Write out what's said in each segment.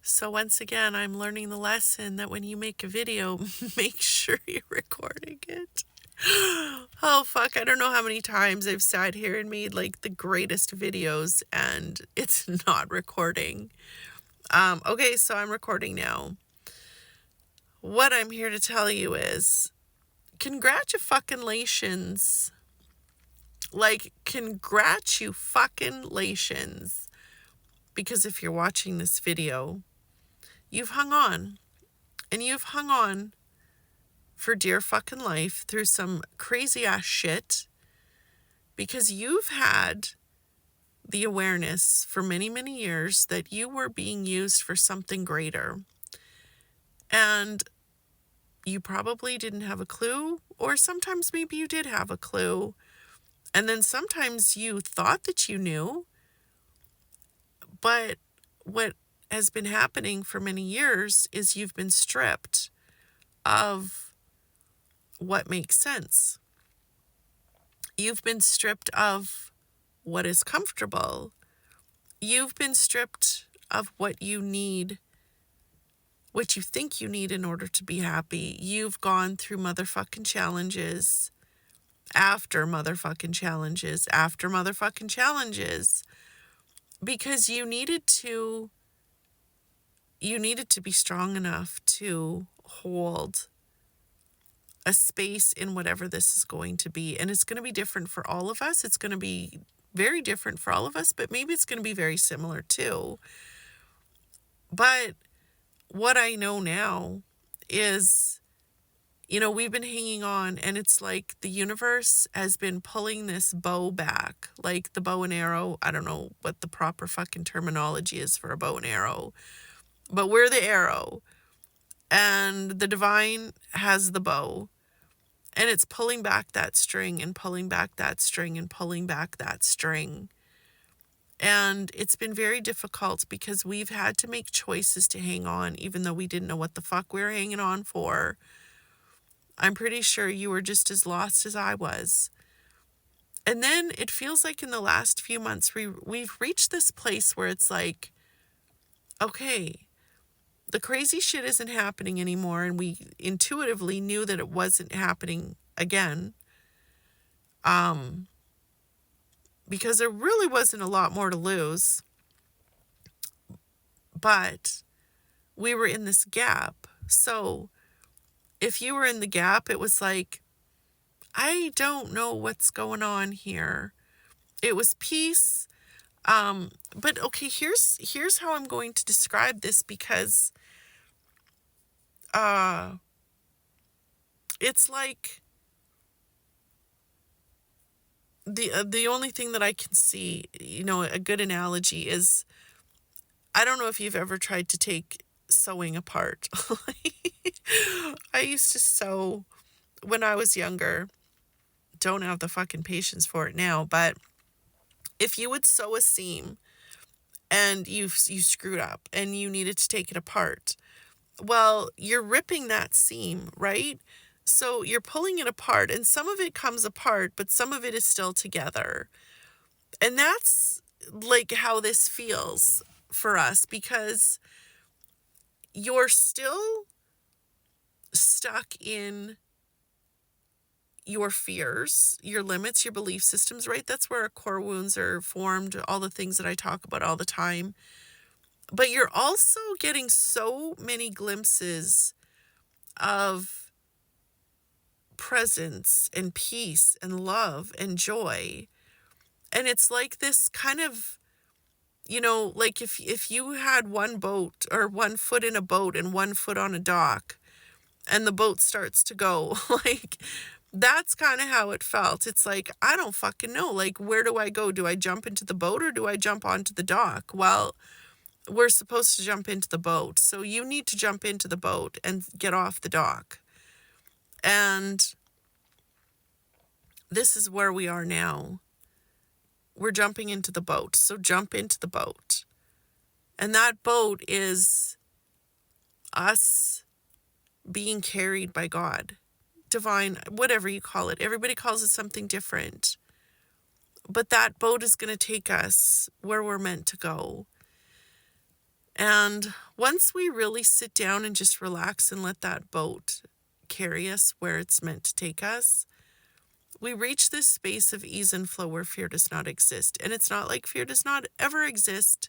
So once again, I'm learning the lesson that when you make a video, make sure you're recording it. Oh, fuck. I don't know how many times I've sat here and made like the greatest videos and it's not recording. Okay, so I'm recording now. What I'm here to tell you is congratulations. Like, congratulations. Because if you're watching this video, you've hung on. And you've hung on for dear fucking life through some crazy ass shit because you've had the awareness for many, many years that you were being used for something greater. And you probably didn't have a clue, or sometimes maybe you did have a clue. And then sometimes you thought that you knew, but what has been happening for many years is you've been stripped of what makes sense. You've been stripped of what is comfortable. You've been stripped of what you need, what you think you need in order to be happy. You've gone through motherfucking challenges after motherfucking challenges after motherfucking challenges because you needed to be strong enough to hold a space in whatever this is going to be. And it's going to be different for all of us. It's going to be very different for all of us, but maybe it's going to be very similar too. But what I know now is, we've been hanging on, and it's like the universe has been pulling this bow back, like the bow and arrow. I don't know what the proper fucking terminology is for a bow and arrow, but we're the arrow, and the divine has the bow. And it's pulling back that string and pulling back that string and pulling back that string. And it's been very difficult because we've had to make choices to hang on, even though we didn't know what the fuck we were hanging on for. I'm pretty sure you were just as lost as I was. And then it feels like in the last few months, we've reached this place where it's like, okay, the crazy shit isn't happening anymore, and we intuitively knew that it wasn't happening again. Because there really wasn't a lot more to lose. But we were in this gap. So if you were in the gap, it was like, I don't know what's going on here. It was peace. But okay, here's how I'm going to describe this, because it's like the only thing that I can see, a good analogy is, I don't know if you've ever tried to take sewing apart. I used to sew when I was younger. Don't have the fucking patience for it now, but if you would sew a seam and you screwed up and you needed to take it apart, well, you're ripping that seam, right? So you're pulling it apart, and some of it comes apart, but some of it is still together. And that's like how this feels for us, because you're still stuck in your fears, your limits, your belief systems, right? That's where our core wounds are formed, all the things that I talk about all the time. But you're also getting so many glimpses of presence and peace and love and joy. And it's like this kind of, like if you had one boat, or one foot in a boat and one foot on a dock, and the boat starts to go, like, that's kind of how it felt. It's like, I don't fucking know. Like, where do I go? Do I jump into the boat or do I jump onto the dock? Well, we're supposed to jump into the boat. So you need to jump into the boat and get off the dock. And this is where we are now. We're jumping into the boat. So jump into the boat. And that boat is us being carried by God, divine, whatever you call it. Everybody calls it something different. But that boat is going to take us where we're meant to go. And once we really sit down and just relax and let that boat carry us where it's meant to take us, we reach this space of ease and flow where fear does not exist. And it's not like fear does not ever exist,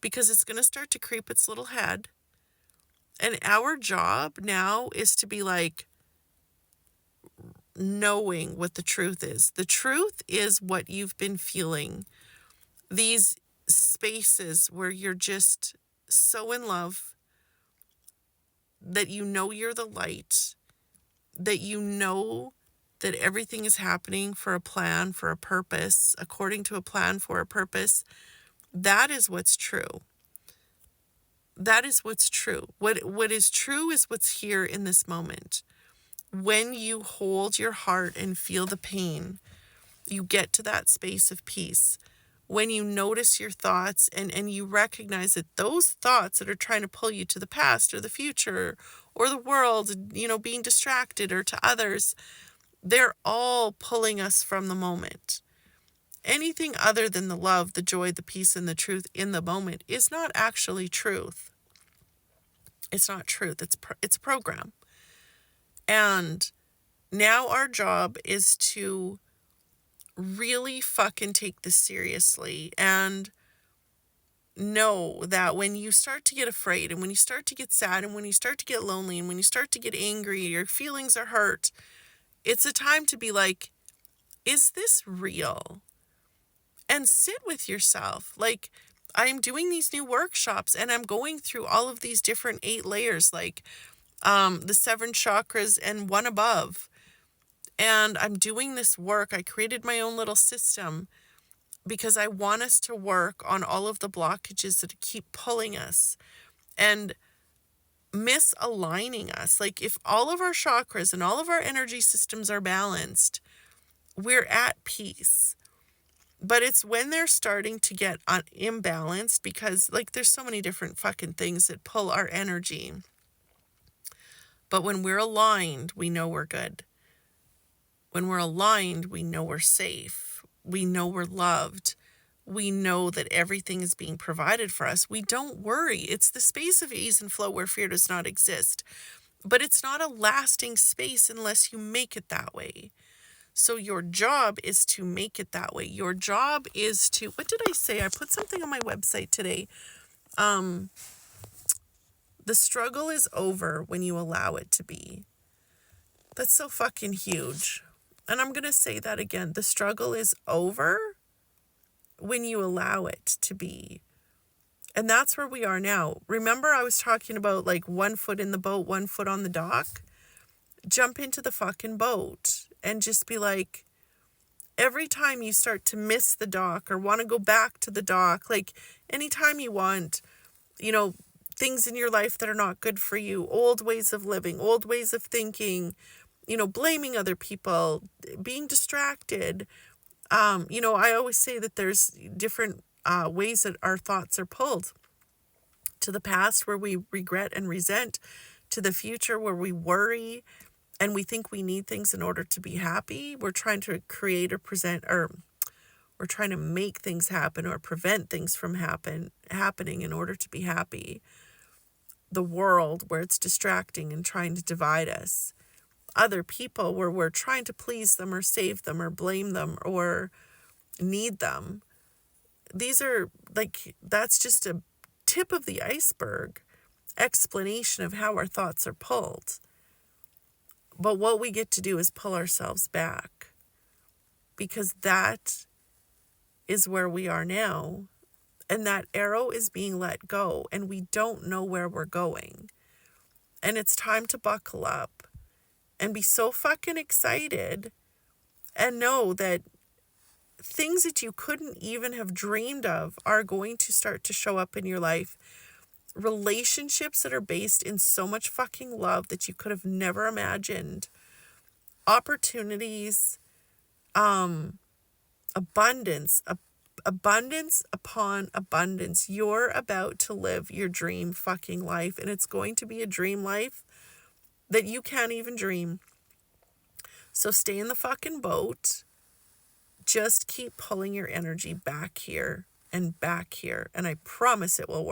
because it's going to start to creep its little head. And our job now is to be like, knowing what the truth is. The truth is what you've been feeling. These spaces where you're just so in love that you know you're the light, that you know that everything is happening for a plan, for a purpose, according to a plan, for a purpose. That is what's true. That is what's true. What is true is what's here in this moment. When you hold your heart and feel the pain, you get to that space of peace. When you notice your thoughts and you recognize that those thoughts that are trying to pull you to the past or the future or the world, being distracted, or to others, they're all pulling us from the moment. Anything other than the love, the joy, the peace, and the truth in the moment is not actually truth. It's not truth. It's a program. And now our job is to really fucking take this seriously and know that when you start to get afraid and when you start to get sad and when you start to get lonely and when you start to get angry, your feelings are hurt, it's a time to be like, is this real? And sit with yourself. Like, I'm doing these new workshops and I'm going through all of these different 8 layers, like the 7 chakras and 1 above. And I'm doing this work. I created my own little system because I want us to work on all of the blockages that keep pulling us and misaligning us. Like, if all of our chakras and all of our energy systems are balanced, we're at peace. But it's when they're starting to get imbalanced, because there's so many different fucking things that pull our energy. But when we're aligned, we know we're good. When we're aligned, we know we're safe. We know we're loved. We know that everything is being provided for us. We don't worry. It's the space of ease and flow where fear does not exist. But it's not a lasting space unless you make it that way. So your job is to make it that way. Your job is to, what did I say? I put something on my website today. The struggle is over when you allow it to be. That's so fucking huge. And I'm going to say that again. The struggle is over when you allow it to be. And that's where we are now. Remember, I was talking about 1 foot in the boat, 1 foot on the dock? Jump into the fucking boat and just be like, every time you start to miss the dock or want to go back to the dock, anytime you want, things in your life that are not good for you, old ways of living, old ways of thinking, blaming other people, being distracted. I always say that there's different ways that our thoughts are pulled. To the past, where we regret and resent, to the future, where we worry and we think we need things in order to be happy. We're trying to create or present, or we're trying to make things happen or prevent things from happening in order to be happy. The world, where it's distracting and trying to divide us. Other people, where we're trying to please them or save them or blame them or need them. These are that's just a tip of the iceberg explanation of how our thoughts are pulled. But what we get to do is pull ourselves back, because that is where we are now. And that arrow is being let go and we don't know where we're going. And it's time to buckle up and be so fucking excited and know that things that you couldn't even have dreamed of are going to start to show up in your life. Relationships that are based in so much fucking love that you could have never imagined. Opportunities, abundance upon abundance. You're about to live your dream fucking life, and it's going to be a dream life that you can't even dream. So stay in the fucking boat. Just keep pulling your energy back here and back here, and I promise it will work.